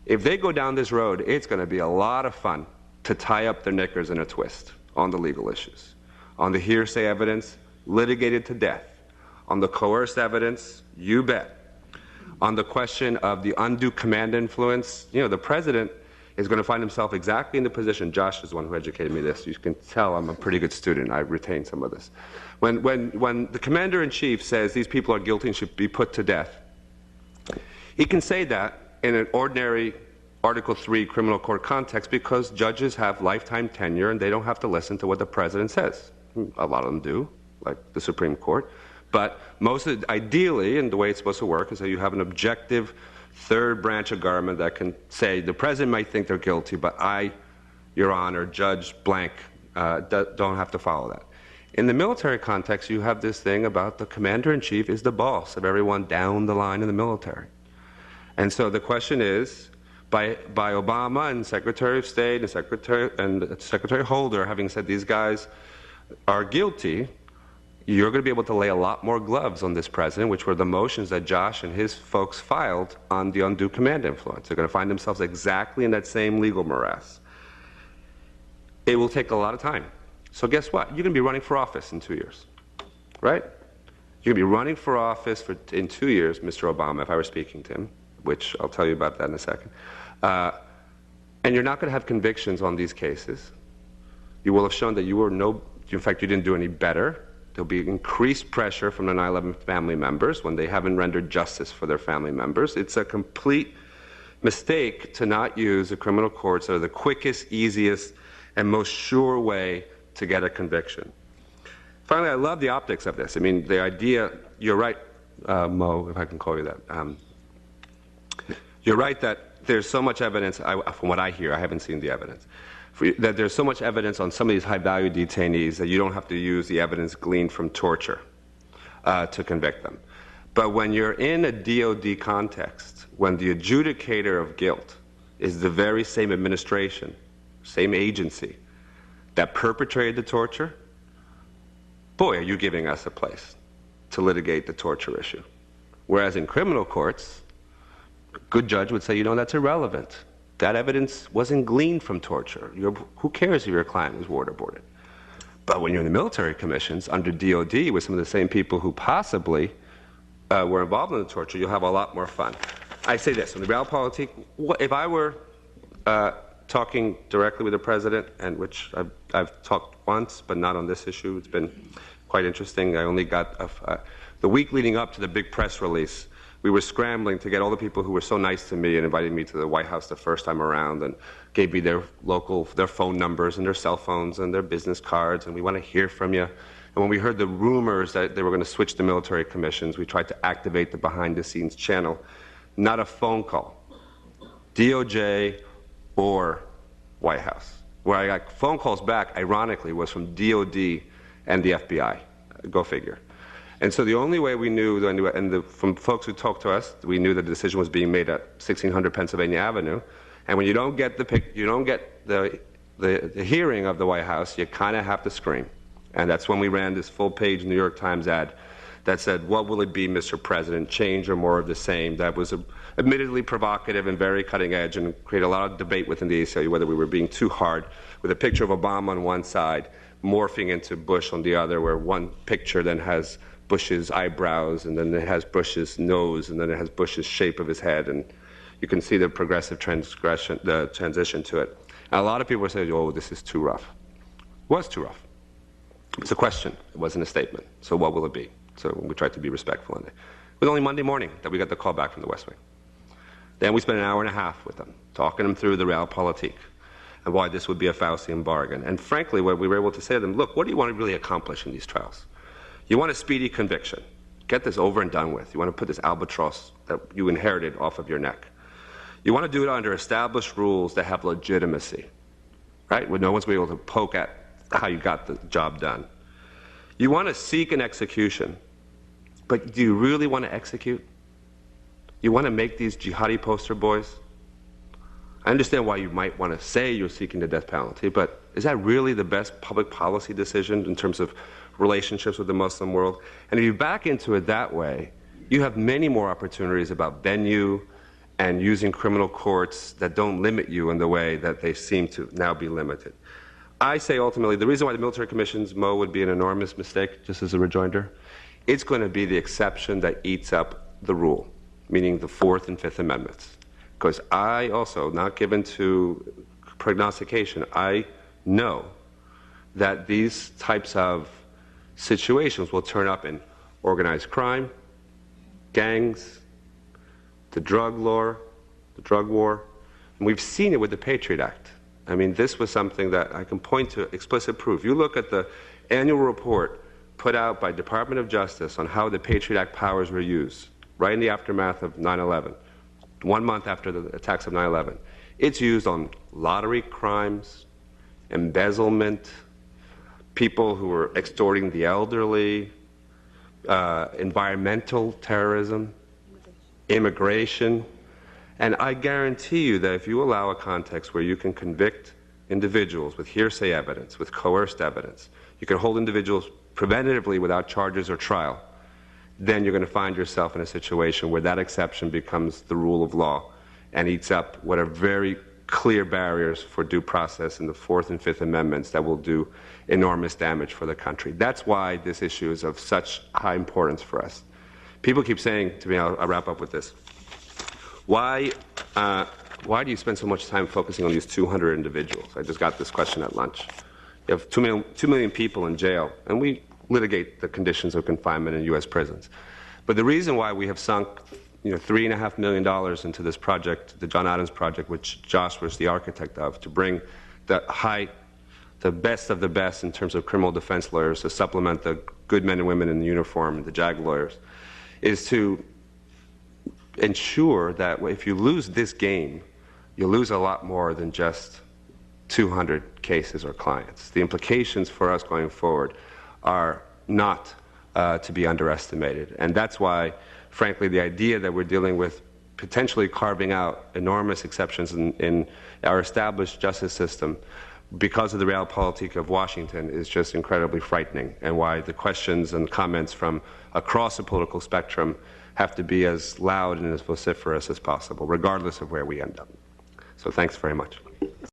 If they go down this road, it's going to be a lot of fun to tie up their knickers in a twist on the legal issues. On the hearsay evidence, litigated to death. On the coerced evidence, you bet. On the question of the undue command influence, you know, the president is going to find himself exactly in the position. Josh is the one who educated me this. You can tell I'm a pretty good student. I retained some of this. When the commander-in-chief says these people are guilty and should be put to death, he can say that in an ordinary Article III criminal court context because judges have lifetime tenure and they don't have to listen to what the president says. A lot of them do, like the Supreme Court. But ideally, and the way it's supposed to work, is that you have an objective third branch of government that can say, the president might think they're guilty, but I, Your Honor, Judge blank, don't have to follow that. In the military context, you have this thing about the commander-in-chief is the boss of everyone down the line in the military. And so the question is, by Obama and Secretary of State and Secretary Holder having said these guys are guilty, you're going to be able to lay a lot more gloves on this president, which were the motions that Josh and his folks filed on the undue command influence. They're going to find themselves exactly in that same legal morass. It will take a lot of time. So guess what? You're going to be running for office in 2 years, right? You're going to be running for office in 2 years, Mr. Obama, if I were speaking to him, which I'll tell you about that in a second. And you're not going to have convictions on these cases. You will have shown that in fact, you didn't do any better. There'll be increased pressure from the 9/11 family members when they haven't rendered justice for their family members. It's a complete mistake to not use the criminal courts that are the quickest, easiest, and most sure way to get a conviction. Finally, I love the optics of this. I mean, the idea, you're right, Mo, if I can call you that. You're right that there's so much evidence, from what I hear, I haven't seen the evidence, that there's so much evidence on some of these high-value detainees that you don't have to use the evidence gleaned from torture to convict them. But when you're in a DOD context, when the adjudicator of guilt is the very same administration, same agency that perpetrated the torture, boy, are you giving us a place to litigate the torture issue. Whereas in criminal courts, a good judge would say, you know, that's irrelevant. That evidence wasn't gleaned from torture. Who cares if your client was waterboarded? But when you're in the military commissions under DOD with some of the same people who possibly were involved in the torture, you'll have a lot more fun. I say this, in the realpolitik, if I were talking directly with the president, and which I've talked once, but not on this issue, it's been quite interesting. I only got, the week leading up to the big press release, we were scrambling to get all the people who were so nice to me and invited me to the White House the first time around and gave me their phone numbers and their cell phones and their business cards, and we want to hear from you. And when we heard the rumors that they were going to switch to military commissions, we tried to activate the behind-the-scenes channel. Not a phone call, DOJ or White House. Where I got phone calls back, ironically, was from DOD and the FBI. Go figure. And so the only way we knew, from folks who talked to us, we knew that the decision was being made at 1600 Pennsylvania Avenue. And when you don't get the hearing of the White House, you kind of have to scream. And that's when we ran this full-page New York Times ad that said, "What will it be, Mr. President? Change or more of the same?" That was admittedly provocative and very cutting edge and created a lot of debate within the ACLU whether we were being too hard, with a picture of Obama on one side morphing into Bush on the other, where one picture then has Bush's eyebrows, and then it has Bush's nose, and then it has Bush's shape of his head, and you can see the progressive transition to it. And a lot of people were saying, "Oh, this is too rough." It was too rough. It's a question. It wasn't a statement. So what will it be? So we tried to be respectful. And it was only Monday morning that we got the call back from the West Wing. Then we spent an hour and a half with them, talking them through the realpolitik and why this would be a Faustian bargain. And frankly, what we were able to say to them, look, what do you want to really accomplish in these trials? You want a speedy conviction. Get this over and done with. You want to put this albatross that you inherited off of your neck. You want to do it under established rules that have legitimacy, right? Where no one's going to be able to poke at how you got the job done. You want to seek an execution, but do you really want to execute? You want to make these jihadi poster boys? I understand why you might want to say you're seeking the death penalty, but is that really the best public policy decision in terms of relationships with the Muslim world? And if you back into it that way, you have many more opportunities about venue and using criminal courts that don't limit you in the way that they seem to now be limited. I say ultimately the reason why the military commissions, Mo, would be an enormous mistake, just as a rejoinder, it's going to be the exception that eats up the rule, meaning the Fourth and Fifth Amendments. Because I also, not given to prognostication, I know that these types of situations will turn up in organized crime, gangs, the drug war, and we've seen it with the Patriot Act. I mean, this was something that I can point to explicit proof. You look at the annual report put out by Department of Justice on how the Patriot Act powers were used, right in the aftermath of 9/11, 1 month after the attacks of 9/11. It's used on lottery crimes, embezzlement, people who were extorting the elderly, environmental terrorism, immigration. And I guarantee you that if you allow a context where you can convict individuals with hearsay evidence, with coerced evidence, you can hold individuals preventatively without charges or trial, then you're going to find yourself in a situation where that exception becomes the rule of law and eats up what are very clear barriers for due process in the Fourth and Fifth Amendments that will do enormous damage for the country. That's why this issue is of such high importance for us. People keep saying to me, I'll wrap up with this, why do you spend so much time focusing on these 200 individuals? I just got this question at lunch. You have 2 million people in jail, and we litigate the conditions of confinement in U.S. prisons. But the reason why we have sunk $3.5 million into this project, the John Adams Project, which Josh was the architect of, to bring the best of the best in terms of criminal defense lawyers to supplement the good men and women in uniform, the JAG lawyers, is to ensure that if you lose this game, you lose a lot more than just 200 cases or clients. The implications for us going forward are not to be underestimated. And that's why, frankly, the idea that we're dealing with potentially carving out enormous exceptions in our established justice system because of the realpolitik of Washington is just incredibly frightening, and why the questions and comments from across the political spectrum have to be as loud and as vociferous as possible, regardless of where we end up. So thanks very much.